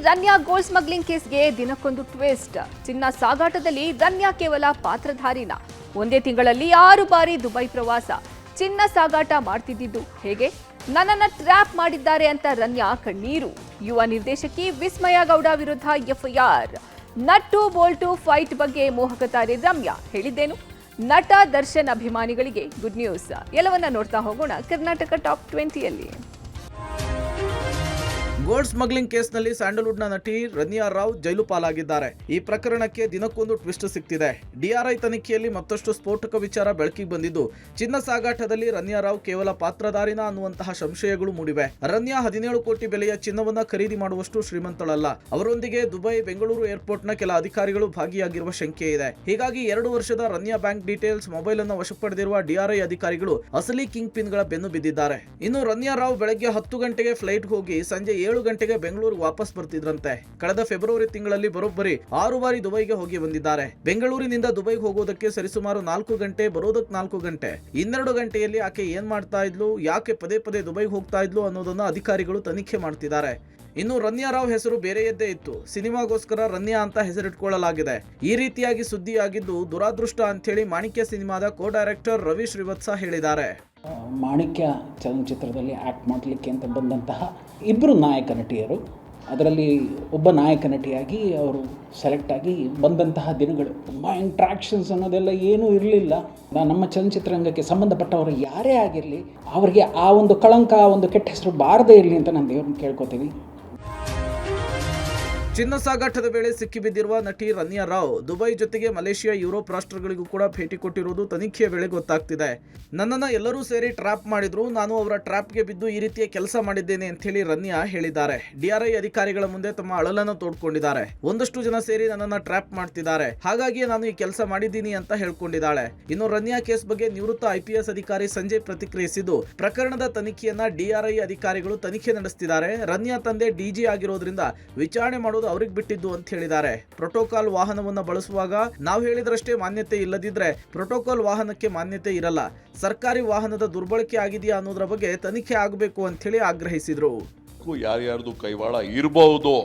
Ranya gold smuggling ಕೇಸ್ಗೆ ದಿನಕ್ಕೊಂದು twist. ಚಿನ್ನ ಸಾಗಾಟದಲ್ಲಿ ರನ್ಯಾ ಕೇವಲ ಪಾತ್ರಧಾರಿನ. ಒಂದೇ ತಿಂಗಳಲ್ಲಿ 6 ಬಾರಿ ದುಬೈ ಪ್ರವಾಸ. ಚಿನ್ನ ಸಾಗಾಟ ಮಾಡ್ತಿದ್ದಿದ್ದು ಹೇಗೆ? ನನ್ನನ್ನ ಟ್ರ್ಯಾಪ್ ಮಾಡಿದ್ದಾರೆ ಅಂತ ರನ್ಯಾ ಕಣ್ಣೀರು. ಯುವ ನಿರ್ದೇಶಕಿ ವಿಸ್ಮಯ ಗೌಡ ವಿರುದ್ಧ ಎಫ್ಐಆರ್. ನಟ್ಟು ಬೋಲ್ಟು ಫೈಟ್ ಬಗ್ಗೆ ಮೋಹಕತಾರೆ ರಮ್ಯಾ ಹೇಳಿದ್ದೇನು? ನಟ ದರ್ಶನ್ ಅಭಿಮಾನಿಗಳಿಗೆ ಗುಡ್ ನ್ಯೂಸ್. ಎಲ್ಲವನ್ನ ನೋಡ್ತಾ ಹೋಗೋಣ ಕರ್ನಾಟಕ ಟಾಪ್ 20ಯಲ್ಲಿ. ಗೋಲ್ಡ್ ಸ್ಮಗ್ಲಿಂಗ್ ಕೇಸ್ನಲ್ಲಿ ಸ್ಯಾಂಡಲ್ವುಡ್ನ ನಟಿ ರನ್ಯಾ ರಾವ್ ಜೈಲು ಪಾಲಾಗಿದ್ದಾರೆ. ಈ ಪ್ರಕರಣಕ್ಕೆ ದಿನಕ್ಕೊಂದು ಟ್ವಿಸ್ಟ್ ಸಿಗ್ತಿದೆ. ಡಿಆರ್ಐ ತನಿಖೆಯಲ್ಲಿ ಮತ್ತಷ್ಟು ಸ್ಫೋಟಕ ವಿಚಾರ ಬೆಳಕಿಗೆ ಬಂದಿದ್ದು, ಚಿನ್ನ ಸಾಗಾಟದಲ್ಲಿ ರನ್ಯಾ ರಾವ್ ಕೇವಲ ಪಾತ್ರಧಾರಿನ ಅನ್ನುವಂತಹ ಸಂಶಯಗಳು ಮೂಡಿವೆ. ರನ್ಯಾ 17 ಕೋಟಿ ಬೆಲೆಯ ಚಿನ್ನವನ್ನ ಖರೀದಿ ಮಾಡುವಷ್ಟು ಶ್ರೀಮಂತಳಲ್ಲ. ಅವರೊಂದಿಗೆ ದುಬೈ, ಬೆಂಗಳೂರು ಏರ್ಪೋರ್ಟ್ನ ಕೆಲ ಅಧಿಕಾರಿಗಳು ಭಾಗಿಯಾಗಿರುವ ಶಂಕೆ ಇದೆ. ಹೀಗಾಗಿ 2 ವರ್ಷದ ರನ್ಯಾ ಬ್ಯಾಂಕ್ ಡೀಟೇಲ್ಸ್, ಮೊಬೈಲ್ ಅನ್ನು ವಶಪಡೆದಿರುವ ಡಿಆರ್ಐ ಅಧಿಕಾರಿಗಳು ಅಸಲಿ ಕಿಂಗ್ ಪಿನ್ಗಳ ಬೆನ್ನು ಬಿದ್ದಿದ್ದಾರೆ. ಇನ್ನು ರನ್ಯಾ ರಾವ್ ಬೆಳಗ್ಗೆ 10 ಗಂಟೆಗೆ ಫ್ಲೈಟ್ ಹೋಗಿ ಸಂಜೆ 7 ಗಂಟೆಗೆ ಬೆಂಗಳೂರಿಗೆ ವಾಪಸ್ ಬರ್ತಿದ್ರಂತೆ. ಕಳೆದ ಫೆಬ್ರವರಿ ತಿಂಗಳಲ್ಲಿ ಬರೋಬ್ಬರಿ 6 ಬಾರಿ ದುಬೈಗೆ ಹೋಗಿ ಬಂದಿದ್ದಾರೆ. ಬೆಂಗಳೂರಿನಿಂದ ದುಬೈಗೆ ಹೋಗೋದಕ್ಕೆ ಸರಿಸುಮಾರು 4 ಗಂಟೆ, ಬರೋದಕ್ಕೆ 4 ಗಂಟೆ. 12 ಗಂಟೆಯಲ್ಲಿ ಆಕೆ ಏನ್ ಮಾಡ್ತಾ ಇದ್ಲು, ಯಾಕೆ ಪದೇ ಪದೇ ದುಬೈಗೆ ಹೋಗ್ತಾ ಇದ್ಲು ಅನ್ನೋದನ್ನ ಅಧಿಕಾರಿಗಳು ತನಿಖೆ ಮಾಡ್ತಿದ್ದಾರೆ. ಇನ್ನು ರನ್ಯಾ ರಾವ್ ಹೆಸರು ಬೇರೆಯದ್ದೇ ಇತ್ತು. ಸಿನಿಮಾಗೋಸ್ಕರ ರನ್ಯಾ ಅಂತ ಹೆಸರಿಟ್ಕೊಳ್ಳಲಾಗಿದೆ. ಈ ರೀತಿಯಾಗಿ ಸುದ್ದಿಯಾಗಿದ್ದು ದುರಾದೃಷ್ಟ ಅಂತೇಳಿ ಮಾಣಿಕ್ಯ ಸಿನಿಮಾದ ಕೋ ಡೈರೆಕ್ಟರ್ ರವಿ ಶ್ರೀವತ್ಸ ಹೇಳಿದ್ದಾರೆ. ಮಾಣಿಕ್ಯ ಚಲನಚಿತ್ರದಲ್ಲಿ ಆ್ಯಕ್ಟ್ ಮಾಡಲಿಕ್ಕೆ ಅಂತ ಬಂದಂತಹ 2 ನಾಯಕ ನಟಿಯರು, ಅದರಲ್ಲಿ ಒಬ್ಬ ನಾಯಕ ನಟಿಯಾಗಿ ಅವರು ಸೆಲೆಕ್ಟ್ ಆಗಿ ಬಂದಂತಹ ದಿನಗಳು ತುಂಬ ಇಂಟ್ರಾಕ್ಷನ್ಸ್ ಅನ್ನೋದೆಲ್ಲ ಏನೂ ಇರಲಿಲ್ಲ. ನಮ್ಮ ಚಲನಚಿತ್ರರಂಗಕ್ಕೆ ಸಂಬಂಧಪಟ್ಟವರು ಯಾರೇ ಆಗಿರಲಿ, ಅವರಿಗೆ ಆ ಒಂದು ಕಳಂಕ, ಆ ಒಂದು ಕೆಟ್ಟ ಹೆಸರು ಬಾರದೇ ಇರಲಿ ಅಂತ ನಾನು ದೇವ್ರನ್ನ ಕೇಳ್ಕೊತೀವಿ. ಚಿನ್ನ ಸಾಗಾಟದ ವೇಳೆ ಸಿಕ್ಕಿಬಿದ್ದಿರುವ ನಟಿ ರನ್ಯಾ ರಾವ್ ದುಬೈ ಜೊತೆಗೆ ಮಲೇಷಿಯಾ, ಯುರೋಪ್ ರಾಷ್ಟ್ರಗಳಿಗೂ ಕೂಡ ಭೇಟಿ ಕೊಟ್ಟಿರುವುದು ತನಿಖೆಯ ವೇಳೆ ಗೊತ್ತಾಗ್ತಿದೆ. ನನ್ನನ್ನು ಎಲ್ಲರೂ ಸೇರಿ ಟ್ರ್ಯಾಪ್ ಮಾಡಿದ್ರು, ನಾನು ಅವರ ಟ್ರ್ಯಾಪ್ಗೆ ಬಿದ್ದು ಈ ರೀತಿಯ ಕೆಲಸ ಮಾಡಿದ್ದೇನೆ ಅಂತ ಹೇಳಿ ರನ್ಯಾ ಹೇಳಿದ್ದಾರೆ. ಡಿಆರ್ಐ ಅಧಿಕಾರಿಗಳ ಮುಂದೆ ತಮ್ಮ ಅಳಲನ್ನು ತೋಡ್ಕೊಂಡಿದ್ದಾರೆ. ಒಂದಷ್ಟು ಜನ ಸೇರಿ ನನ್ನನ್ನು ಟ್ರ್ಯಾಪ್ ಮಾಡ್ತಿದ್ದಾರೆ, ಹಾಗಾಗಿ ನಾನು ಈ ಕೆಲಸ ಮಾಡಿದ್ದೀನಿ ಅಂತ ಹೇಳ್ಕೊಂಡಿದ್ದಾಳೆ. ಇನ್ನು ರನ್ಯಾ ಕೇಸ್ ಬಗ್ಗೆ ನಿವೃತ್ತ IPS ಅಧಿಕಾರಿ ಸಂಜಯ್ ಪ್ರತಿಕ್ರಿಯಿಸಿದ್ದು, ಪ್ರಕರಣದ ತನಿಖೆಯನ್ನ ಡಿಆರ್ಐ ಅಧಿಕಾರಿಗಳು ತನಿಖೆ ನಡೆಸ್ತಿದ್ದಾರೆ. ರನ್ಯಾ ತಂದೆ DG ಆಗಿರೋದ್ರಿಂದ ವಿಚಾರಣೆ ಮಾಡೋದು ಅವ್ರಿಗೆ ಬಿಟ್ಟಿದ್ದು ಅಂತ ಹೇಳಿದ್ದಾರೆ. ಪ್ರೋಟೋಕಾಲ್ ವಾಹನವನ್ನ ಬಳಸುವಾಗ ನಾವು ಹೇಳಿದ್ರಷ್ಟೇ ಮಾನ್ಯತೆ ಇಲ್ಲದಿದ್ರೆ ಪ್ರೋಟೋಕಾಲ್ ವಾಹನಕ್ಕೆ ಮಾನ್ಯತೆ ಇರಲ್ಲ. ಸರ್ಕಾರಿ ವಾಹನದ ದುರ್ಬಳಕೆ ಆಗಿದೆಯಾ ಅನ್ನೋದ್ರ ಬಗ್ಗೆ ತನಿಖೆ ಆಗಬೇಕು ಅಂತ ಹೇಳಿ ಆಗ್ರಹಿಸಿದ್ರು. ಯಾರ್ಯಾರ್ದು ಕೈವಾಡ ಇರಬಹುದು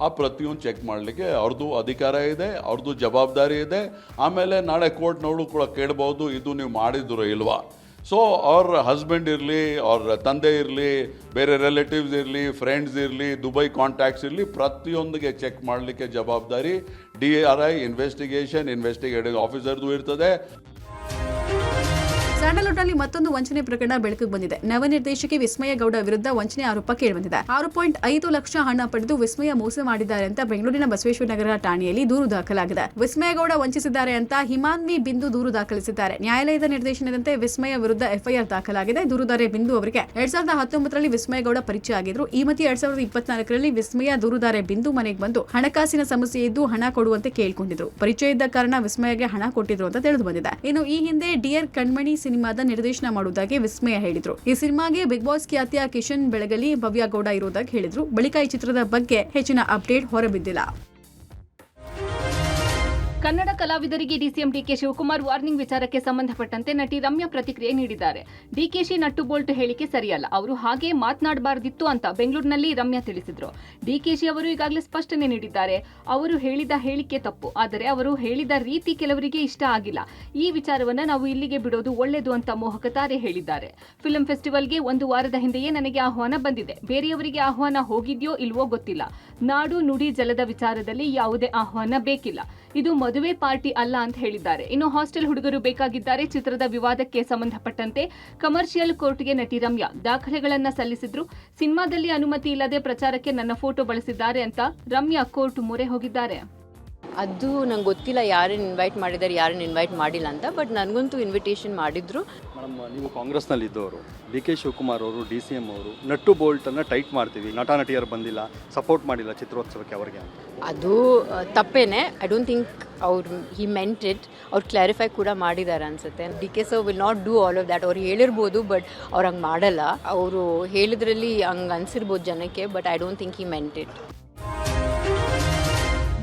ಆ ಪ್ರತಿಯೊಂದು ಚೆಕ್ ಮಾಡಲಿಕ್ಕೆ ಅವ್ರದ್ದು ಅಧಿಕಾರ ಇದೆ, ಅವ್ರದ್ದು ಜವಾಬ್ದಾರಿ ಇದೆ. ಆಮೇಲೆ ನಾಳೆ ಕೋರ್ಟ್ನವರು ಕೂಡ ಕೇಳಬಹುದು, ಇದು ನೀವು ಮಾಡಿದ್ರು ಇಲ್ವಾ. ಸೊ ಅವ್ರ ಹಸ್ಬೆಂಡ್ ಇರಲಿ, ಅವ್ರ ತಂದೆ ಇರಲಿ, ಬೇರೆ ರಿಲೇಟಿವ್ಸ್ ಇರಲಿ, ಫ್ರೆಂಡ್ಸ್ ಇರಲಿ, ದುಬೈ ಕಾಂಟ್ಯಾಕ್ಟ್ಸ್ ಇರಲಿ, ಪ್ರತಿಯೊಂದಿಗೆ ಚೆಕ್ ಮಾಡಲಿಕ್ಕೆ ಜವಾಬ್ದಾರಿ DRI ಇನ್ವೆಸ್ಟಿಗೇಟಿವ್ ಆಫೀಸರ್ದು ಇರ್ತದೆ. ಸ್ಯಾಂಡಲ್ವುಡ್ನಲ್ಲಿ ಮತ್ತೊಂದು ವಂಚನೆ ಪ್ರಕರಣ ಬೆಳಕಿಗೆ ಬಂದಿದೆ. ನವ ನಿರ್ದೇಶಕಿ ವಿಸ್ಮಯ ಗೌಡ ವಿರುದ್ಧ ವಂಚನೆ ಆರೋಪ ಕೇಳಿಬಂದಿದೆ. 6.5 ಲಕ್ಷ ಹಣ ಪಡೆದು ವಿಸ್ಮಯ ಮೋಸ ಮಾಡಿದ್ದಾರೆ ಅಂತ ಬೆಂಗಳೂರಿನ ಬಸವೇಶ್ವರ ನಗರ ಠಾಣೆಯಲ್ಲಿ ದೂರು ದಾಖಲಾಗಿದೆ. ವಿಸ್ಮಯ ಗೌಡ ವಂಚಿಸಿದ್ದಾರೆ ಅಂತ ಹಿಮಾನ್ವಿ ಬಿಂದು ದೂರು ದಾಖಲಿಸಿದ್ದಾರೆ. ನ್ಯಾಯಾಲಯದ ನಿರ್ದೇಶನದಂತೆ ವಿಸ್ಮಯ ವಿರುದ್ಧ FIR ದಾಖಲಾಗಿದೆ. ದೂರುದಾರ ಬಿಂದು ಅವರಿಗೆ 2019ರಲ್ಲಿ ವಿಸ್ಮಯ ಗೌಡ ಪರಿಚಯ ಆಗಿದ್ರು. ಈ ಮಧ್ಯೆ 2024ರಲ್ಲಿ ವಿಸ್ಮಯ ದೂರುದಾರ ಬಿಂದು ಮನೆಗೆ ಬಂದು ಹಣಕಾಸಿನ ಸಮಸ್ಯೆ ಇದ್ದು ಹಣ ಕೊಡುವಂತೆ ಕೇಳಿಕೊಂಡಿದ್ರು. ಪರಿಚಯ ಇದ್ದ ಕಾರಣ ವಿಸ್ಮಯಗೆ ಹಣ ಕೊಟ್ಟಿದ್ರು ಅಂತ ತಿಳಿದು ಬಂದಿದೆ. ಇನ್ನು ಈ ಹಿಂದೆ ಡಿಯರ್ ಕಣ್ಮಣಿ ಸಿನಿಮಾದ ನಿರ್ದೇಶನ ಮಾಡುವುದಾಗಿ ವಿಸ್ಮಯ ಹೇಳಿದ್ರು. ಈ ಸಿನಿಮಾಗೆ ಬಿಗ್ ಬಾಸ್ ಖ್ಯಾತಿಯ ಕಿಶನ್ ಬೆಳಗಲಿ, ಭವ್ಯ ಗೌಡ ಇರುವುದಾಗಿ ಹೇಳಿದ್ರು. ಬಳಿಕ ಈ ಚಿತ್ರದ ಬಗ್ಗೆ ಹೆಚ್ಚಿನ ಅಪ್ಡೇಟ್ ಹೊರಬಿದ್ದಿಲ್ಲ. ಕನ್ನಡ ಕಲಾವಿದರಿಗೆ DCM DK ಶಿವಕುಮಾರ್ ವಾರ್ನಿಂಗ್ ವಿಚಾರಕ್ಕೆ ಸಂಬಂಧಪಟ್ಟಂತೆ ನಟಿ ರಮ್ಯಾ ಪ್ರತಿಕ್ರಿಯೆ ನೀಡಿದ್ದಾರೆ. DKಶಿ ನಟ್ಟು ಬೋಲ್ಟ್ ಹೇಳಿಕೆ ಸರಿಯಲ್ಲ, ಅವರು ಹಾಗೆ ಮಾತನಾಡಬಾರದಿತ್ತು ಅಂತ ಬೆಂಗಳೂರಿನಲ್ಲಿ ರಮ್ಯಾ ತಿಳಿಸಿದ್ರು. DKಶಿ ಅವರು ಈಗಾಗಲೇ ಸ್ಪಷ್ಟನೆ ನೀಡಿದ್ದಾರೆ. ಅವರು ಹೇಳಿದ ಹೇಳಿಕೆ ತಪ್ಪು, ಆದರೆ ಅವರು ಹೇಳಿದ ರೀತಿ ಕೆಲವರಿಗೆ ಇಷ್ಟ ಆಗಿಲ್ಲ. ಈ ವಿಚಾರವನ್ನ ನಾವು ಇಲ್ಲಿಗೆ ಬಿಡೋದು ಒಳ್ಳೆಯದು ಅಂತ ಮೋಹಕತಾರೆ ಹೇಳಿದ್ದಾರೆ. ಫಿಲ್ಮ್ ಫೆಸ್ಟಿವಲ್ಗೆ 1 ವಾರದ ಹಿಂದೆಯೇ ನನಗೆ ಆಹ್ವಾನ ಬಂದಿದೆ. ಬೇರೆಯವರಿಗೆ ಆಹ್ವಾನ ಹೋಗಿದ್ಯೋ ಇಲ್ವೋ ಗೊತ್ತಿಲ್ಲ. ನಾಡು ನುಡಿ ಜಲದ ವಿಚಾರದಲ್ಲಿ ಯಾವುದೇ ಆಹ್ವಾನ ಬೇಕಿಲ್ಲ. ಇದು ಮದುವೆ ಪಾರ್ಟಿ ಅಲ್ಲ ಅಂತ ಹೇಳಿದ್ದಾರೆ. ಇನ್ನು ಹಾಸ್ಟೆಲ್ ಹುಡುಗರು ಬೇಕಾಗಿದ್ದಾರೆ ಚಿತ್ರದ ವಿವಾದಕ್ಕೆ ಸಂಬಂಧಪಟ್ಟಂತೆ ಕಮರ್ಷಿಯಲ್ ಕೋರ್ಟ್ಗೆ ನಟಿ ರಮ್ಯಾ ದಾಖಲೆಗಳನ್ನ ಸಲ್ಲಿಸಿದ್ರು. ಸಿನಿಮಾದಲ್ಲಿ ಅನುಮತಿ ಇಲ್ಲದೆ ಪ್ರಚಾರಕ್ಕೆ ನನ್ನ ಫೋಟೋ ಬಳಸಿದ್ದಾರೆ ಅಂತ ರಮ್ಯಾ ಕೋರ್ಟ್ ಮೊರೆ ಹೋಗಿದ್ದಾರೆ. ಅದು ನಂಗೆ ಗೊತ್ತಿಲ್ಲ ಯಾರನ್ನು ಇನ್ವೈಟ್ ಮಾಡಿದ್ದಾರೆ, ಯಾರನ್ನು ಇನ್ವೈಟ್ ಮಾಡಿಲ್ಲ ಅಂತ. ಬಟ್ ನನಗಂತೂ ಇನ್ವಿಟೇಷನ್ ಮಾಡಿದ್ರು. ಮೇಡಮ್, ನೀವು ಕಾಂಗ್ರೆಸ್ನಲ್ಲಿ ಇದ್ದವರು, DK ಶಿವಕುಮಾರ್ ಅವರು, DCM ಅವರು ನಟ್ಟು ಬೋಲ್ಟನ್ನು ಟೈಟ್ ಮಾಡ್ತೀವಿ, ನಟ ನಟಿಯರು ಬಂದಿಲ್ಲ, ಸಪೋರ್ಟ್ ಮಾಡಿಲ್ಲ ಚಿತ್ರೋತ್ಸವಕ್ಕೆ ಅವ್ರಿಗೆ ಅಂತ. ಅದು ತಪ್ಪೇನೆ. ಐ ಡೋಂಟ್ ಥಿಂಕ್ ಅವ್ರು ಹಿ ಮೆಂಟ್ ಇಟ್. ಅವ್ರು ಕ್ಲಾರಿಫೈ ಕೂಡ ಮಾಡಿದ್ದಾರೆ ಅನ್ಸುತ್ತೆ. DK sir will not do all of that. ಅವ್ರು ಹೇಳಿರ್ಬೋದು, ಬಟ್ ಅವ್ರು ಹಂಗೆ ಮಾಡಲ್ಲ. ಅವರು ಹೇಳಿದ್ರಲ್ಲಿ ಹಂಗೆ ಅನ್ಸಿರ್ಬೋದು ಜನಕ್ಕೆ, but I don't think he made it.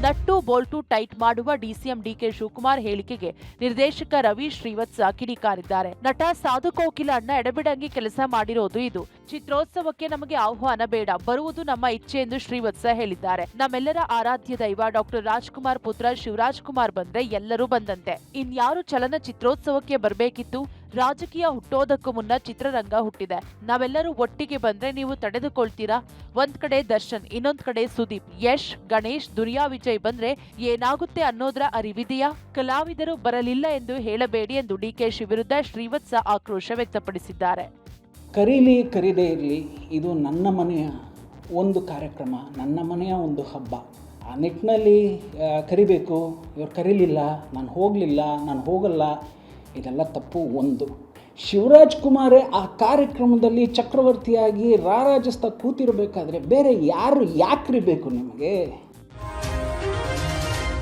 Nut Bolt tight ಮಾಡುವ ಡಿಸಿಎಂ ಡಿಕೆ ಶಿವಕುಮಾರ್ ಹೇಳಿಕೆಗೆ ನಿರ್ದೇಶಕ ರವಿ ಶ್ರೀವತ್ಸ ಕಿಡಿಕಾರಿದ್ದಾರೆ. ನಟ ಸಾಧು ಕೋಕಿಲ ಅಣ್ಣ ಎಡಬಿಡಂಗಿ ಕೆಲಸ ಮಾಡಿರೋದು ಇದು. ಚಿತ್ರೋತ್ಸವಕ್ಕೆ ನಮಗೆ ಆಹ್ವಾನ ಬೇಡ, ಬರುವುದು ನಮ್ಮ ಇಚ್ಛೆ ಎಂದು ಶ್ರೀವತ್ಸ ಹೇಳಿದ್ದಾರೆ. ನಮ್ಮೆಲ್ಲರ ಆರಾಧ್ಯ ದೈವ ಡಾಕ್ಟರ್ ರಾಜ್ಕುಮಾರ್ ಪುತ್ರ ಶಿವರಾಜ್ ಕುಮಾರ್ ಬಂದ್ರೆ ಎಲ್ಲರೂ ಬಂದಂತೆ. ಇನ್ಯಾರು ಚಲನಚಿತ್ರೋತ್ಸವಕ್ಕೆ ಬರಬೇಕಿತ್ತು? ರಾಜಕೀಯ ಹುಟ್ಟೋದಕ್ಕೂ ಮುನ್ನ ಚಿತ್ರರಂಗ ಹುಟ್ಟಿದೆ. ನಾವೆಲ್ಲರೂ ಒಟ್ಟಿಗೆ ಬಂದ್ರೆ ನೀವು ತಡೆದುಕೊಳ್ತೀರಾ? ಒಂದ್ ಕಡೆ ದರ್ಶನ್, ಇನ್ನೊಂದ್ ಕಡೆ ಸುದೀಪ್, ಯಶ್, ಗಣೇಶ್, ದುರಿಯಾ ವಿಜಯ್ ಬಂದ್ರೆ ಏನಾಗುತ್ತೆ ಅನ್ನೋದ್ರ ಅರಿವಿದೆಯಾ? ಕಲಾವಿದರು ಬರಲಿಲ್ಲ ಎಂದು ಹೇಳಬೇಡಿ ಎಂದು ಡಿಕೆಶಿ ವಿರುದ್ಧ ಶ್ರೀವತ್ಸ ಆಕ್ರೋಶ ವ್ಯಕ್ತಪಡಿಸಿದ್ದಾರೆ. ಕರೀಲಿ ಕರೀದೇ ಇರಲಿ, ಇದು ನನ್ನ ಮನೆಯ ಒಂದು ಕಾರ್ಯಕ್ರಮ, ನನ್ನ ಮನೆಯ ಒಂದು ಹಬ್ಬ. ಆ ನಿಟ್ಟಿನಲ್ಲಿ ಕರಿಬೇಕು, ಇವ್ರು ಕರೀಲಿಲ್ಲ, ನಾನು ಹೋಗಲಿಲ್ಲ, ನಾನು ಹೋಗಲ್ಲ, ಇದೆಲ್ಲ ತಪ್ಪು. ಒಂದು, ಶಿವರಾಜ್ ಕುಮಾರೇ ಆ ಕಾರ್ಯಕ್ರಮದಲ್ಲಿ ಚಕ್ರವರ್ತಿಯಾಗಿ ರಾರಾಜಿಸ್ತಾ ಕೂತಿರಬೇಕಾದ್ರೆ ಬೇರೆ ಯಾರು ಯಾಕ್ರಿ ಬೇಕು ನಿಮಗೆ?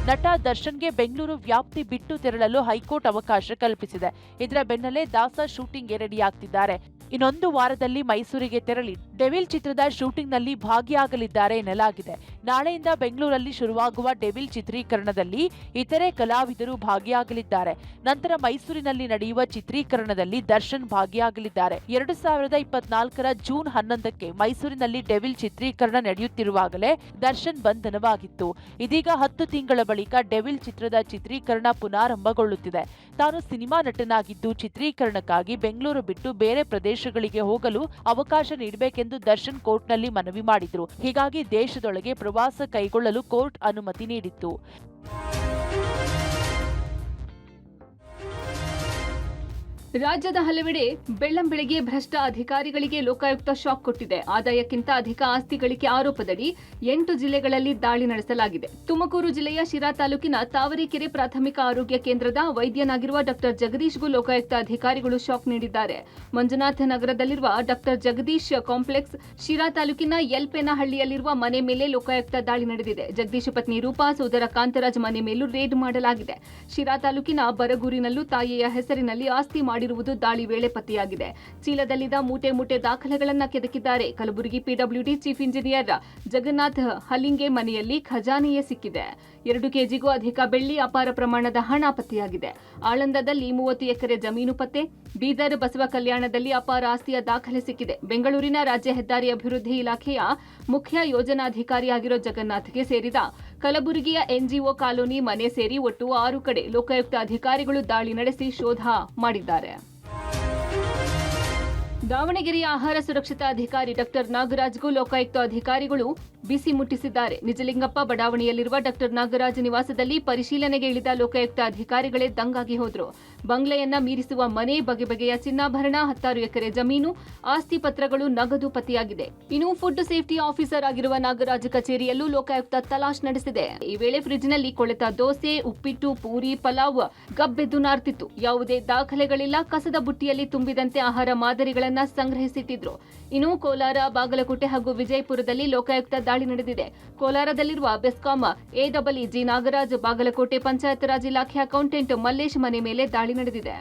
ನಟ ದರ್ಶನ್ಗೆ ಬೆಂಗಳೂರು ವ್ಯಾಪ್ತಿ ಬಿಟ್ಟು ತೆರಳಲು ಹೈಕೋರ್ಟ್ ಅವಕಾಶ ಕಲ್ಪಿಸಿದೆ. ಇದರ ಬೆನ್ನಲ್ಲೇ ದಾಸ ಶೂಟಿಂಗ್ಗೆ ರೆಡಿಯಾಗ್ತಿದ್ದಾರೆ. ಇನ್ನೊಂದು ವಾರದಲ್ಲಿ ಮೈಸೂರಿಗೆ ತೆರಳಿ ಡೆವಿಲ್ ಚಿತ್ರದ ಶೂಟಿಂಗ್ನಲ್ಲಿ ಭಾಗಿಯಾಗಲಿದ್ದಾರೆ ಎನ್ನಲಾಗಿದೆ. ನಾಳೆಯಿಂದ ಬೆಂಗಳೂರಲ್ಲಿ ಶುರುವಾಗುವ ಡೆವಿಲ್ ಚಿತ್ರೀಕರಣದಲ್ಲಿ ಇತರೆ ಕಲಾವಿದರು ಭಾಗಿಯಾಗಲಿದ್ದಾರೆ. ನಂತರ ಮೈಸೂರಿನಲ್ಲಿ ನಡೆಯುವ ಚಿತ್ರೀಕರಣದಲ್ಲಿ ದರ್ಶನ್ ಭಾಗಿಯಾಗಲಿದ್ದಾರೆ. 2024ರ ಜೂನ್ 11ಕ್ಕೆ ಮೈಸೂರಿನಲ್ಲಿ ಡೆವಿಲ್ ಚಿತ್ರೀಕರಣ ನಡೆಯುತ್ತಿರುವಾಗಲೇ ದರ್ಶನ್ ಬಂಧನವಾಗಿತ್ತು. ಇದೀಗ 10 ತಿಂಗಳ ಬಳಿಕ ಡೆವಿಲ್ ಚಿತ್ರದ ಚಿತ್ರೀಕರಣ ಪುನಾರಂಭಗೊಳ್ಳುತ್ತಿದೆ. ತಾನು ಸಿನಿಮಾ ನಟನಾಗಿದ್ದು ಚಿತ್ರೀಕರಣಕ್ಕಾಗಿ ಬೆಂಗಳೂರು ಬಿಟ್ಟು ಬೇರೆ ಪ್ರದೇಶಗಳಿಗೆ ಹೋಗಲು ಅವಕಾಶ ನೀಡಬೇಕೆಂದು ದರ್ಶನ್ ಕೋರ್ಟ್ನಲ್ಲಿ ಮನವಿ ಮಾಡಿದ್ರು. ಹೀಗಾಗಿ ದೇಶದೊಳಗೆ ಪ್ರವಾಸ ಕೈಗೊಳ್ಳಲು ಕೋರ್ಟ್ ಅನುಮತಿ ನೀಡಿತ್ತು. ರಾಜ್ಯದ ಹಲವೆಡೆ ಬೆಳ್ಳಂಬೆಳಗ್ಗೆ ಭ್ರಷ್ಟ ಅಧಿಕಾರಿಗಳಿಗೆ ಲೋಕಾಯುಕ್ತ ಶಾಕ್ ಕೊಟ್ಟಿದೆ. ಆದಾಯಕ್ಕಿಂತ ಅಧಿಕ ಆಸ್ತಿ ಗಳಿಕೆ ಆರೋಪದಡಿ 8 ಜಿಲ್ಲೆಗಳಲ್ಲಿ ದಾಳಿ ನಡೆಸಲಾಗಿದೆ. ತುಮಕೂರು ಜಿಲ್ಲೆಯ ಶಿರಾ ತಾಲೂಕಿನ ತಾವರೆಕೆರೆ ಪ್ರಾಥಮಿಕ ಆರೋಗ್ಯ ಕೇಂದ್ರದ ವೈದ್ಯನಾಗಿರುವ ಡಾಕ್ಟರ್ ಜಗದೀಶ್ಗೂ ಲೋಕಾಯುಕ್ತ ಅಧಿಕಾರಿಗಳು ಶಾಕ್ ನೀಡಿದ್ದಾರೆ. ಮಂಜುನಾಥ ನಗರದಲ್ಲಿರುವ ಡಾಕ್ಟರ್ ಜಗದೀಶ್ ಕಾಂಪ್ಲೆಕ್ಸ್, ಶಿರಾ ತಾಲೂಕಿನ ಯಲ್ಪೇನಹಳ್ಳಿಯಲ್ಲಿರುವ ಮನೆ ಮೇಲೆ ಲೋಕಾಯುಕ್ತ ದಾಳಿ ನಡೆದಿದೆ. ಜಗದೀಶ್ ಪತ್ನಿ ರೂಪಾ, ಸೋದರ ಕಾಂತರಾಜ್ ಮನೆ ಮೇಲೂ ರೇಡ್ ಮಾಡಲಾಗಿದೆ. ಶಿರಾ ತಾಲೂಕಿನ ಬರಗೂರಿನಲ್ಲೂ ತಾಯಿಯ ಹೆಸರಿನಲ್ಲಿ ಆಸ್ತಿ ಮಾಡಿರುವುದು ದಾಳಿ ವೇಳೆ ಪತ್ತೆಯಾಗಿದೆ. ಚೀಲದಲ್ಲಿದ್ದ ಮೂಟೆ ದಾಖಲೆಗಳನ್ನು ಕೆದಕಿದ್ದಾರೆ. Kalaburagi PWD chief engineer Jagannath ಹಲ್ಲಿಂಗೆ ಮನೆಯಲ್ಲಿ ಖಜಾನೆಯೇ ಸಿಕ್ಕಿದೆ. 2 ಕೆಜಿಗೂ ಅಧಿಕ ಬೆಳ್ಳಿ, ಅಪಾರ ಪ್ರಮಾಣದ ಹಣ ಪತ್ತೆಯಾಗಿದೆ. ಆಳಂದದಲ್ಲಿ 30 ಎಕರೆ ಜಮೀನು ಪತ್ತೆ. ಬೀದರ್ ಬಸವ ಕಲ್ಯಾಣದಲ್ಲಿ ಅಪಾರ ಆಸ್ತಿಯ ದಾಖಲೆ ಸಿಕ್ಕಿದೆ. ಬೆಂಗಳೂರಿನ ರಾಜ್ಯ ಹೆದ್ದಾರಿ ಅಭಿವೃದ್ಧಿ ಇಲಾಖೆಯ ಮುಖ್ಯ ಯೋಜನಾಧಿಕಾರಿಯಾಗಿರೋ ಜಗನ್ನಾಥ್ಗೆ ಸೇರಿದ ಕಲಬುರಗಿಯ ಎನ್ಜಿಒ ಕಾಲೋನಿ ಮನೆ ಸೇರಿ ಒಟ್ಟು 6 ಕಡೆ ಲೋಕಾಯುಕ್ತ ಅಧಿಕಾರಿಗಳು ದಾಳಿ ನಡೆಸಿ ಶೋಧ ಮಾಡಿದ್ದಾರೆ. ದಾವಣಗೆರೆಯ ಆಹಾರ ಸುರಕ್ಷತಾ ಅಧಿಕಾರಿ ಡಾಕ್ಟರ್ ನಾಗರಾಜ್ಗೂ ಲೋಕಾಯುಕ್ತ ಅಧಿಕಾರಿಗಳು ಬಿಸಿ ಮುಟ್ಟಿಸಿದ್ದಾರೆ. ನಿಜಲಿಂಗಪ್ಪ ಬಡಾವಣೆಯಲ್ಲಿರುವ ಡಾಕ್ಟರ್ ನಾಗರಾಜ್ ನಿವಾಸದಲ್ಲಿ ಪರಿಶೀಲನೆಗೆ ಇಳಿದ ಲೋಕಾಯುಕ್ತ ಅಧಿಕಾರಿಗಳೇ ದಂಗಾಗಿ ಹೋದ್ರು. ಬಂಗ್ಲೆಯನ್ನ ಮೀರಿಸುವ ಮನೆ, ಬಗೆಬಗೆಯ ಚಿನ್ನಾಭರಣ, 16 ಎಕರೆ ಜಮೀನು, ಆಸ್ತಿ ಪತ್ರಗಳು, ನಗದು ಪತ್ತೆಯಾಗಿದೆ. ಇನ್ನು ಫುಡ್ ಸೇಫ್ಟಿ ಆಫೀಸರ್ ಆಗಿರುವ ನಾಗರಾಜ್ ಕಚೇರಿಯಲ್ಲೂ ಲೋಕಾಯುಕ್ತ ತಲಾಶ್ ನಡೆಸಿದೆ. ಈ ವೇಳೆ ಫ್ರಿಡ್ಜ್ನಲ್ಲಿ ಕೊಳೆತ ದೋಸೆ, ಉಪ್ಪಿಟ್ಟು, ಪೂರಿ, ಪಲಾವ್ ಗಬ್ಬೆದ್ದು ನಾರ್ತಿತ್ತು. ಯಾವುದೇ ದಾಖಲೆಗಳಿಲ್ಲ. ಕಸದ ಬುಟ್ಟಿಯಲ್ಲಿ ತುಂಬಿದಂತೆ ಆಹಾರ ಮಾದರಿಗಳನ್ನು ಸಂಗ್ರಹಿಸಿಟ್ಟಿದ್ರು. ಇನ್ನು ಕೋಲಾರ, ಬಾಗಲಕೋಟೆ ಹಾಗೂ ವಿಜಯಪುರದಲ್ಲಿ ಲೋಕಾಯುಕ್ತ ದಾಳಿ ನಡೆದಿದೆ. ಕೋಲಾರದಲ್ಲಿರುವ ಬೆಸ್ಕಾಂ ಎಇಇ ನಾಗರಾಜ್, ಬಾಗಲಕೋಟೆ ಪಂಚಾಯತ್ ರಾಜ್ ಇಲಾಖೆ ಅಕೌಂಟೆಂಟ್ ಮಲ್ಲೇಶ್ ಮನೆ ಮೇಲೆ ದಾಳಿ ನಡೆದಿದೆ.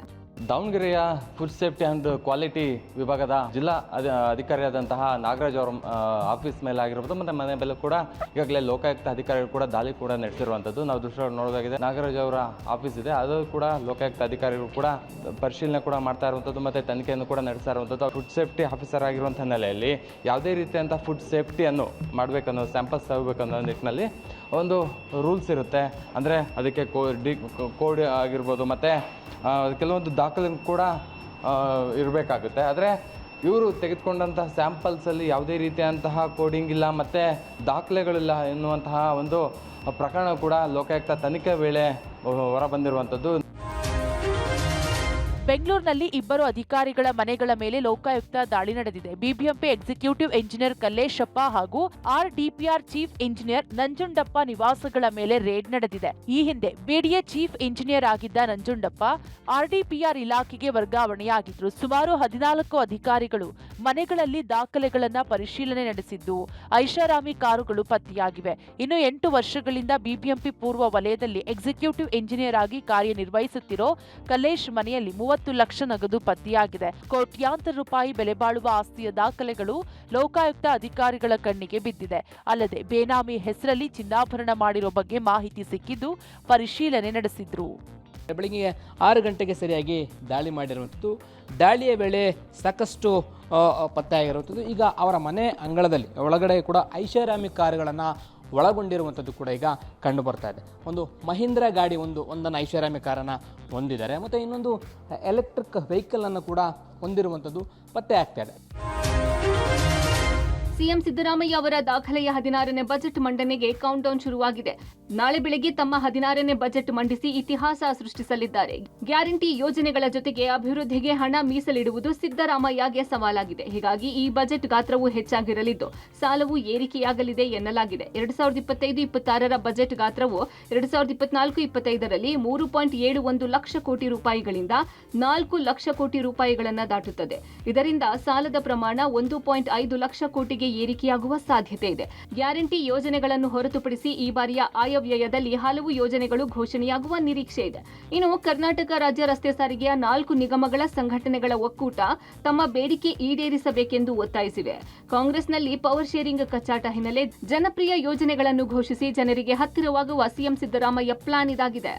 ದಾವಣಗೆರೆಯ ಫುಡ್ ಸೇಫ್ಟಿ ಆ್ಯಂಡ್ ಕ್ವಾಲಿಟಿ ವಿಭಾಗದ ಜಿಲ್ಲಾ ಅಧಿಕಾರಿಯಾದಂತಹ ನಾಗರಾಜ್ ಅವರ ಆಫೀಸ್ ಮೇಲೆ ಆಗಿರ್ಬೋದು ಮತ್ತು ಮನೆ ಮೇಲೆ ಕೂಡ ಈಗಾಗಲೇ ಲೋಕಾಯುಕ್ತ ಅಧಿಕಾರಿಗಳು ಕೂಡ ದಾಳಿ ಕೂಡ ನಡೆಸಿರುವಂಥದ್ದು ನಾವು ದೃಶ್ಯ ನೋಡೋದಾಗಿದೆ. ನಾಗರಾಜ್ ಅವರ ಆಫೀಸ್ ಇದೆ, ಅದು ಕೂಡ ಲೋಕಾಯುಕ್ತ ಅಧಿಕಾರಿಗಳು ಕೂಡ ಪರಿಶೀಲನೆ ಕೂಡ ಮಾಡ್ತಾ ಇರುವಂಥದ್ದು ಮತ್ತು ತನಿಖೆಯನ್ನು ಕೂಡ ನಡೆಸ್ತಾ ಇರುವಂಥದ್ದು. ಫುಡ್ ಸೇಫ್ಟಿ ಆಫೀಸರ್ ಆಗಿರುವಂಥ ಹಿನ್ನೆಲೆಯಲ್ಲಿ ಯಾವುದೇ ರೀತಿಯಂಥ ಫುಡ್ ಸೇಫ್ಟಿಯನ್ನು ಮಾಡಬೇಕನ್ನೋ, ಸ್ಯಾಂಪಲ್ಸ್ ತಗೋಬೇಕನ್ನೋ ನಿಟ್ಟಿನಲ್ಲಿ ಒಂದು ರೂಲ್ಸ್ ಇರುತ್ತೆ. ಅಂದರೆ ಅದಕ್ಕೆ ಕೋಡ್ ಆಗಿರ್ಬೋದು ಮತ್ತು ಕೆಲವೊಂದು ದಾಖಲೆ ಕೂಡ ಇರಬೇಕಾಗುತ್ತೆ. ಆದರೆ ಇವರು ತೆಗೆದುಕೊಂಡಂತಹ ಸ್ಯಾಂಪಲ್ಸಲ್ಲಿ ಯಾವುದೇ ರೀತಿಯಂತಹ ಕೋಡಿಂಗ್ ಇಲ್ಲ ಮತ್ತು ದಾಖಲೆಗಳಿಲ್ಲ ಎನ್ನುವಂತಹ ಒಂದು ಪ್ರಕರಣ ಕೂಡ ಲೋಕಾಯುಕ್ತ ತನಿಖೆ ವೇಳೆ ಹೊರಬಂದಿರುವಂಥದ್ದು. ಬೆಂಗಳೂರಿನಲ್ಲಿ 2 ಅಧಿಕಾರಿಗಳ ಮನೆಗಳ ಮೇಲೆ ಲೋಕಾಯುಕ್ತ ದಾಳಿ ನಡೆದಿದೆ. ಬಿಬಿಎಂಪಿ ಎಕ್ಸಿಕ್ಯೂಟಿವ್ ಇಂಜಿನಿಯರ್ ಕಲ್ಲೇಶಪ್ಪ ಹಾಗೂ ಆರ್ಡಿಪಿಆರ್ ಚೀಫ್ ಇಂಜಿನಿಯರ್ ನಂಜುಂಡಪ್ಪ ನಿವಾಸಗಳ ಮೇಲೆ ರೇಡ್ ನಡೆದಿದೆ. ಈ ಹಿಂದೆ ಬಿಡಿಎ ಚೀಫ್ ಇಂಜಿನಿಯರ್ ಆಗಿದ್ದ ನಂಜುಂಡಪ್ಪ ಆರ್ಡಿಪಿಆರ್ ಇಲಾಖೆಗೆ ವರ್ಗಾವಣೆಯಾಗಿದ್ರು. ಸುಮಾರು 14 ಅಧಿಕಾರಿಗಳು ಮನೆಗಳಲ್ಲಿ ದಾಖಲೆಗಳನ್ನ ಪರಿಶೀಲನೆ ನಡೆಸಿದ್ದು, ಐಷಾರಾಮಿ ಕಾರುಗಳು ಪತ್ತೆಯಾಗಿವೆ. ಇನ್ನು 8 ವರ್ಷಗಳಿಂದ ಬಿಬಿಎಂಪಿ ಪೂರ್ವ ವಲಯದಲ್ಲಿ ಎಕ್ಸಿಕ್ಯೂಟಿವ್ ಇಂಜಿನಿಯರ್ ಆಗಿ ಕಾರ್ಯನಿರ್ವಹಿಸುತ್ತಿರೋ ಕಲ್ಲೇಶ್ ಮನೆಯಲ್ಲಿ 30 30 ಲಕ್ಷ ನಗದು ಪತ್ತೆಯಾಗಿದೆ. ಕೋಟ್ಯಾಂತರ ರೂಪಾಯಿ ಬೆಲೆ ಬಾಳುವ ಆಸ್ತಿಯ ದಾಖಲೆಗಳು ಲೋಕಾಯುಕ್ತ ಅಧಿಕಾರಿಗಳ ಕಣ್ಣಿಗೆ ಬಿದ್ದಿದೆ. ಅಲ್ಲದೆ ಬೇನಾಮಿ ಹೆಸರಲ್ಲಿ ಚಿನ್ನಾಭರಣ ಮಾಡಿರೋ ಬಗ್ಗೆ ಮಾಹಿತಿ ಸಿಕ್ಕಿದ್ದು ಪರಿಶೀಲನೆ ನಡೆಸಿದ್ರು. ಬೆಳಗ್ಗೆ 6 ಗಂಟೆಗೆ ಸರಿಯಾಗಿ ದಾಳಿ ಮಾಡಿರುವಂಥದ್ದು. ದಾಳಿಯ ವೇಳೆ ಸಾಕಷ್ಟು ಪತ್ತೆಯಾಗಿರುವಂಥದ್ದು. ಈಗ ಅವರ ಮನೆ ಅಂಗಳದಲ್ಲಿ ಒಳಗಡೆ ಕೂಡ ಐಷಾರಾಮಿ ಕಾರುಗಳನ್ನು ಒಳಗೊಂಡಿರುವಂಥದ್ದು ಕೂಡ ಈಗ ಕಂಡು ಬರ್ತಾ ಇದೆ. ಒಂದು ಮಹೀಂದ್ರ ಗಾಡಿ ಒಂದನ್ನು ಐಷಾರಾಮಿ ಕಾರನ್ನು ಹೊಂದಿದ್ದಾರೆ, ಮತ್ತು ಇನ್ನೊಂದು ಎಲೆಕ್ಟ್ರಿಕ್ ವೆಹಿಕಲನ್ನು ಕೂಡ ಹೊಂದಿರುವಂಥದ್ದು ಪತ್ತೆ ಆಗ್ತಾ ಇದೆ. ಸಿಎಂ ಸಿದ್ದರಾಮಯ್ಯ ಅವರ ದಾಖಲೆಯ 16ನೇ ಬಜೆಟ್ ಮಂಡನೆಗೆ ಕೌಂಟ್ಡೌನ್ ಶುರುವಾಗಿದೆ. ನಾಳೆ ಬೆಳಗ್ಗೆ ತಮ್ಮ 16ನೇ ಬಜೆಟ್ ಮಂಡಿಸಿ ಇತಿಹಾಸ ಸೃಷ್ಟಿಸಲಿದ್ದಾರೆ. ಗ್ಯಾರಂಟಿ ಯೋಜನೆಗಳ ಜೊತೆಗೆ ಅಭಿವೃದ್ಧಿಗೆ ಹಣ ಮೀಸಲಿಡುವುದು ಸಿದ್ದರಾಮಯ್ಯಗೆ ಸವಾಲಾಗಿದೆ. ಹೀಗಾಗಿ ಈ ಬಜೆಟ್ ಗಾತ್ರವು ಹೆಚ್ಚಾಗಿರಲಿದ್ದು ಸಾಲವು ಏರಿಕೆಯಾಗಲಿದೆ ಎನ್ನಲಾಗಿದೆ. 2025-26ರ ಬಜೆಟ್ ಗಾತ್ರವು 2024-25ರಲ್ಲಿ 3.71 ಲಕ್ಷ ಕೋಟಿ ರೂಪಾಯಿಗಳಿಂದ 4 ಲಕ್ಷ ಕೋಟಿ ರೂಪಾಯಿಗಳನ್ನು ದಾಟುತ್ತದೆ. ಇದರಿಂದ ಸಾಲದ ಪ್ರಮಾಣ 1.5 ಲಕ್ಷ ಕೋಟಿಗೆ ಏರಿಕೆಯಾಗುವ ಸಾಧ್ಯತೆ ಇದೆ. ಗ್ಯಾರಂಟಿ ಯೋಜನೆಗಳನ್ನು ಹೊರತುಪಡಿಸಿ ಈ ಬಾರಿಯ ಆಯವ್ಯಯದಲ್ಲಿ ಹಲವು ಯೋಜನೆಗಳು ಘೋಷಣೆಯಾಗುವ ನಿರೀಕ್ಷೆ ಇದೆ. ಇನ್ನು ಕರ್ನಾಟಕ ರಾಜ್ಯ ರಸ್ತೆ ಸಾರಿಗೆಯ 4 ನಿಗಮಗಳ ಸಂಘಟನೆಗಳ ಒಕ್ಕೂಟ ತಮ್ಮ ಬೇಡಿಕೆ ಈಡೇರಿಸಬೇಕೆಂದು ಒತ್ತಾಯಿಸಿವೆ. ಕಾಂಗ್ರೆಸ್ನಲ್ಲಿ ಪವರ್ ಶೇರಿಂಗ್ ಕಚ್ಚಾಟ ಹಿನ್ನೆಲೆ ಜನಪ್ರಿಯ ಯೋಜನೆಗಳನ್ನು ಘೋಷಿಸಿ ಜನರಿಗೆ ಹತ್ತಿರವಾಗುವ ಸಿಎಂ ಸಿದ್ದರಾಮಯ್ಯ ಪ್ಲಾನ್ ಇದಾಗಿದೆ.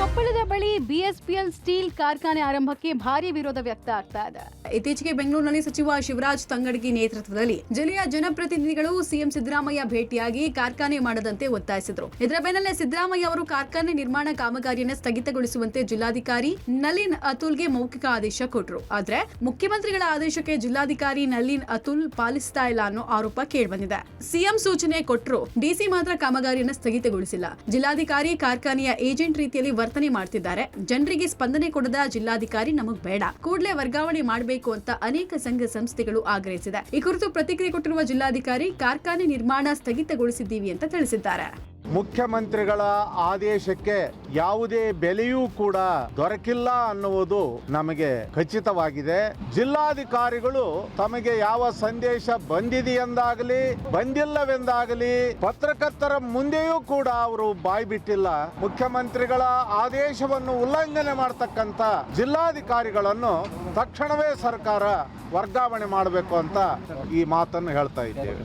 ಕೊಪ್ಪಳದ ಬಳಿ ಬಿಎಸ್ಪಿಎಲ್ ಸ್ಟೀಲ್ ಕಾರ್ಖಾನೆ ಆರಂಭಕ್ಕೆ ಭಾರಿ ವಿರೋಧ ವ್ಯಕ್ತ ಆಗ್ತಾ ಇದೆ. ಇತ್ತೀಚೆಗೆ ಬೆಂಗಳೂರಿನಲ್ಲಿ ಸಚಿವ ಶಿವರಾಜ್ ತಂಗಡಗಿ ನೇತೃತ್ವದಲ್ಲಿ ಜಿಲ್ಲೆಯ ಜನಪ್ರತಿನಿಧಿಗಳು ಸಿಎಂ ಸಿದ್ದರಾಮಯ್ಯ ಭೇಟಿಯಾಗಿ ಕಾರ್ಖಾನೆ ಮಾಡದಂತೆ ಒತ್ತಾಯಿಸಿದರು. ಇದರ ಬೆನ್ನಲ್ಲೇ ಸಿದ್ದರಾಮಯ್ಯ ಅವರು ಕಾರ್ಖಾನೆ ನಿರ್ಮಾಣ ಕಾಮಗಾರಿಯನ್ನು ಸ್ಥಗಿತಗೊಳಿಸುವಂತೆ ಜಿಲ್ಲಾಧಿಕಾರಿ ನಳಿನ್ ಅತುಲ್ಗೆ ಮೌಖಿಕ ಆದೇಶ ಕೊಟ್ಟರು. ಆದ್ರೆ ಮುಖ್ಯಮಂತ್ರಿಗಳ ಆದೇಶಕ್ಕೆ ಜಿಲ್ಲಾಧಿಕಾರಿ ನಳಿನ್ ಅತುಲ್ ಪಾಲಿಸ್ತಾ ಇಲ್ಲ ಅನ್ನೋ ಆರೋಪ ಕೇಳಿಬಂದಿದೆ. ಸಿಎಂ ಸೂಚನೆ ಕೊಟ್ಟರು, ಡಿಸಿ ಮಾತ್ರ ಕಾಮಗಾರಿಯನ್ನು ಸ್ಥಗಿತಗೊಳಿಸಿಲ್ಲ. ಜಿಲ್ಲಾಧಿಕಾರಿ ಕಾರ್ಖಾನೆಯ ಏಜೆಂಟ್ ರೀತಿಯಲ್ಲಿ ವರ್ತನೆ ಮಾಡ್ತಿದ್ದಾರೆ. ಜನರಿಗೆ ಸ್ಪಂದನೆ ಕೊಡದ ಜಿಲ್ಲಾಧಿಕಾರಿ ನಮಗ್ ಬೇಡ, ಕೂಡಲೇ ವರ್ಗಾವಣೆ ಮಾಡಬೇಕು ಅಂತ ಅನೇಕ ಸಂಘ ಸಂಸ್ಥೆಗಳು ಆಗ್ರಹಿಸಿದೆ. ಈ ಕುರಿತು ಪ್ರತಿಕ್ರಿಯೆ ಕೊಟ್ಟಿರುವ ಜಿಲ್ಲಾಧಿಕಾರಿ ಕಾರ್ಖಾನೆ ನಿರ್ಮಾಣ ಸ್ಥಗಿತಗೊಳಿಸಿದ್ದೀವಿ ಅಂತ ತಿಳಿಸಿದ್ದಾರೆ. ಮುಖ್ಯಮಂತ್ರಿಗಳ ಆದೇಶಕ್ಕೆ ಯಾವುದೇ ಬೆಲೆಯೂ ಕೂಡ ದೊರಕಿಲ್ಲ ಅನ್ನುವುದು ನಮಗೆ ಖಚಿತವಾಗಿದೆ. ಜಿಲ್ಲಾಧಿಕಾರಿಗಳು ತಮಗೆ ಯಾವ ಸಂದೇಶ ಬಂದಿದೆಯೆಂದಾಗಲಿ ಬಂದಿಲ್ಲವೆಂದಾಗಲಿ ಪತ್ರಕರ್ತರ ಮುಂದೆಯೂ ಕೂಡ ಅವರು ಬಾಯಿ ಬಿಟ್ಟಿಲ್ಲ. ಮುಖ್ಯಮಂತ್ರಿಗಳ ಆದೇಶವನ್ನು ಉಲ್ಲಂಘನೆ ಮಾಡತಕ್ಕಂತ ಜಿಲ್ಲಾಧಿಕಾರಿಗಳನ್ನು ತಕ್ಷಣವೇ ಸರ್ಕಾರ ವರ್ಗಾವಣೆ ಮಾಡಬೇಕು ಅಂತ ಈ ಮಾತನ್ನು ಹೇಳ್ತಾ ಇದ್ದೇವೆ.